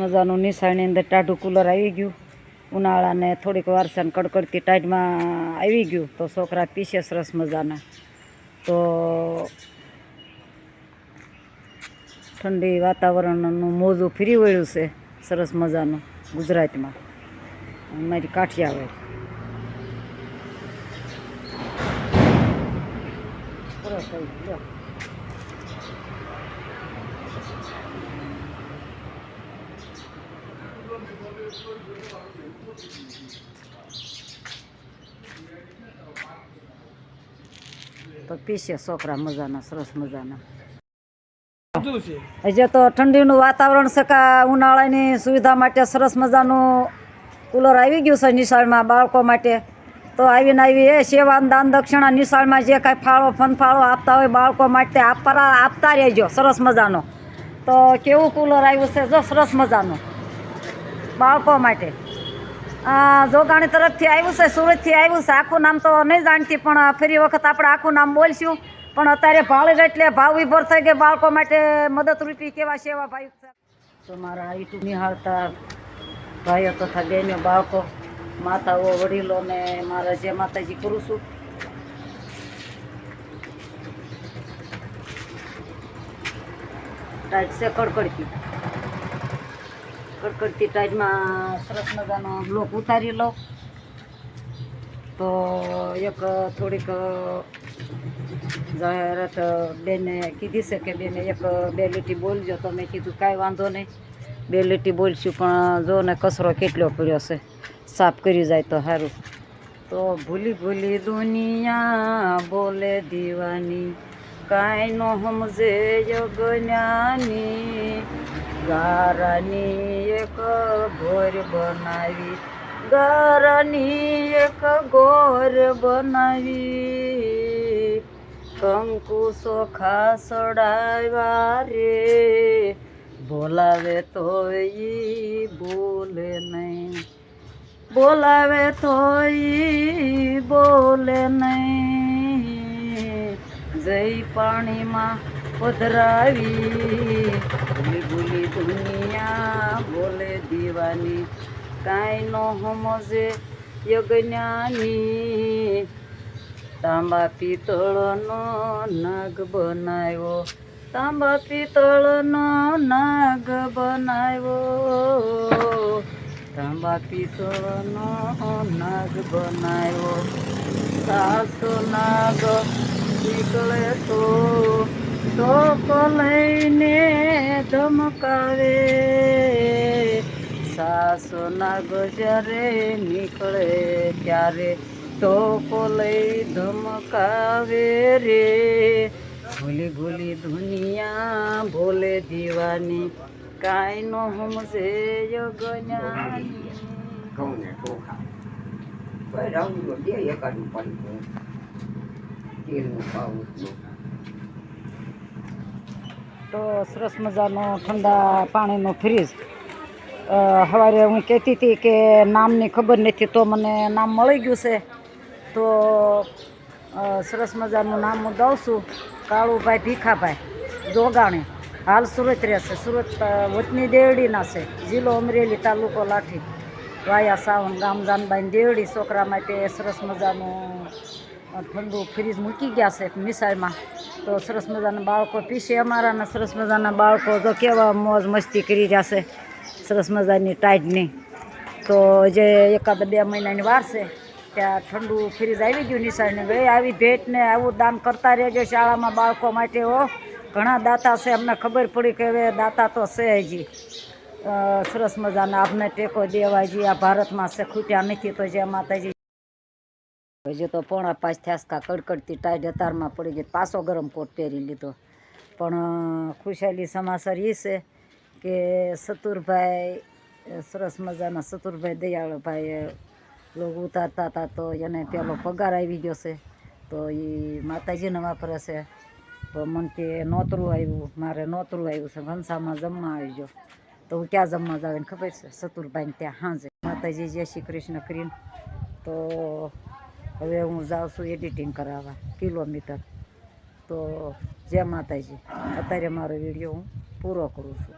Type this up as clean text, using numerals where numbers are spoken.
મજાનું નિશાળની અંદર ટાઢું કુલર આવી ગયું. ઉનાળાને થોડીક વારસાને કડકડતી ટાઈટમાં આવી ગયું તો છોકરા પીશે સરસ મજાના. તો ઠંડી વાતાવરણનું મોજું ફરી વળ્યું છે સરસ મજાનું ગુજરાતમાં, અમારી કાઠિયાવાડ. તો પીશે છોકરા મજાના સરસ મજાના. હજે તો ઠંડીનું વાતાવરણ છે કે ઉનાળાની સુવિધા માટે સરસ મજાનું કુલર આવી ગયું છે નિશાળમાં બાળકો માટે. તો આવીને સેવા દાન દક્ષિણા નિશાળમાં જે કાંઈ ફાળો ફનફાળો આપતા હોય બાળકો માટે આપતા રહેજો સરસ મજાનો. તો કેવું કુલર આવ્યું છે જો સરસ મજાનું બાળકો માટે. જોગાણી તરફથી આવ્યું છે, સુરતથી આવ્યું છે. આખું નામ તો નહીં જાણતી પણ ફરી વખત આપણે આખું નામ બોલશું. પણ અત્યારે ભાવ એટલે ભાવ વિભોર થઈ ગઈ બાળકો માટે મદદરૂપી કેવા સેવા ભાઈ. તો મારા યુટ્યુબ નિહાળતા ભાઈઓ તથા બહેનો બાળકો માતાઓ વડીલોને મારા જય માતાજી કરું છું. ટાઈટ છે કડકડતી ટાઈટમાં સરસ મજાનો બ્લોક ઉતારી લો. તો એક થોડીક જાહેરાત બેને કીધી છે કે બેને બે લીટી બોલજો. તો મેં કીધું કાંઈ વાંધો નહીં, 2 લીટી બોલશું. પણ જો ને કચરો કેટલો પડ્યો છે, સાફ કરી જાય તો સારું. તો ભૂલી ભૂલી દુનિયા બોલે દીવાની, કાંઈ નો સમજે યજ્ઞાની. ગારાની એક ઘોર બનાવી, ગારાની એક ઘોર બનાવી. કંકુ સોખા સડાવ્યા રે, બોલાવે તો ઈ બોલે નહીં, બોલાવે તો ઈ બોલે નહીં. જય પાણીમાં પધરાવી, ભૂલી ભૂલી દુનિયા બોલે દીવાની, કાંઈ નો સમજે યજ્ઞાની. તાંબા પિત્તળનો નાગ બનાવ્યો, તાંબા પિત્તળનો નાગ બનાવ્યો, તાંબા પિત્તળનો નાગ બનાવ્યો. સાસો નાગ નીકળે તો લઈને ધમકાવે, સાસો નાગ જ્યારે નીકળે ત્યારે તો લઈ ધમકાવે રે. ભૂલી ભૂલી દુનિયા ભોલે દીવાની, કાંઈ નો સમજે યજ્ઞાની. તો સરસ મજાનો ઠંડા પાણીનો ફ્રીજ. સવારે હું કહેતી હતી કે નામની ખબર નથી, તો મને નામ મળી ગયું છે. તો સરસ મજાનું નામ હું દઉં છું, કાળુભાઈ ભીખાભાઈ જોગાણી. હાલ સુરત રહેશે. સુરત વતની દેવડીના છે, જિલ્લો અમરેલી, તાલુકો લાઠી, વાયા સાવન, ગામ જાનબાઈ દેવડી. છોકરા માટે સરસ મજાનું ઠંડુ ફ્રીજ મૂકી ગયા છે નિશાળમાં. તો સરસ મજાના બાળકો પીશે અમારાના. સરસ મજાના બાળકો જો કેવા મોજ મસ્તી કરી રહ્યા છે સરસ મજાની ટાઈટની. તો જે 1-2 મહિનાની વાર છે ત્યાં ઠંડુ ફ્રીજ આવી ગયું નિશાળને. ભાઈ આવી ભેટને આવું દાન કરતા રહેજો શાળામાં બાળકો માટે. ઘણા દાતા છે, અમને ખબર પડી કે હવે દાતા તો છે હજી સરસ મજાના. આપને ટેકો દેવા હજી આ ભારતમાં છે, ખૂટ્યા નથી. તો જે માતાજી. હજી તો 4:30 થયા, કડકડતી ટાઈટ અતારમાં પડી ગઈ. પાછો ગરમ કોટ પહેરી લીધો. પણ ખુશાલી સમાચાર એ છે કે સતુરભાઈ સરસ મજાના સતુરભાઈ દયાળભાઈ લોકો ઉતારતા હતા. તો એને પેલો પગાર આવી ગયો છે. તો એ માતાજીને વાપરે છે. તો મને કે નોતરું આવ્યું, મારે નોતરું આવ્યું છે, ઘનસામાં જમવા આવી ગયો. તો હું ક્યાં જમવા જાવ એને ખબર છે, સતુરભાઈને ત્યાં સાંજે. માતાજી જય શ્રી કૃષ્ણ કરીને. તો હવે હું જાઉં છું એડિટિંગ કરાવવા કિલોમીટર. તો જય માતાજી. અત્યારે મારો વિડીયો હું પૂરો કરું છું.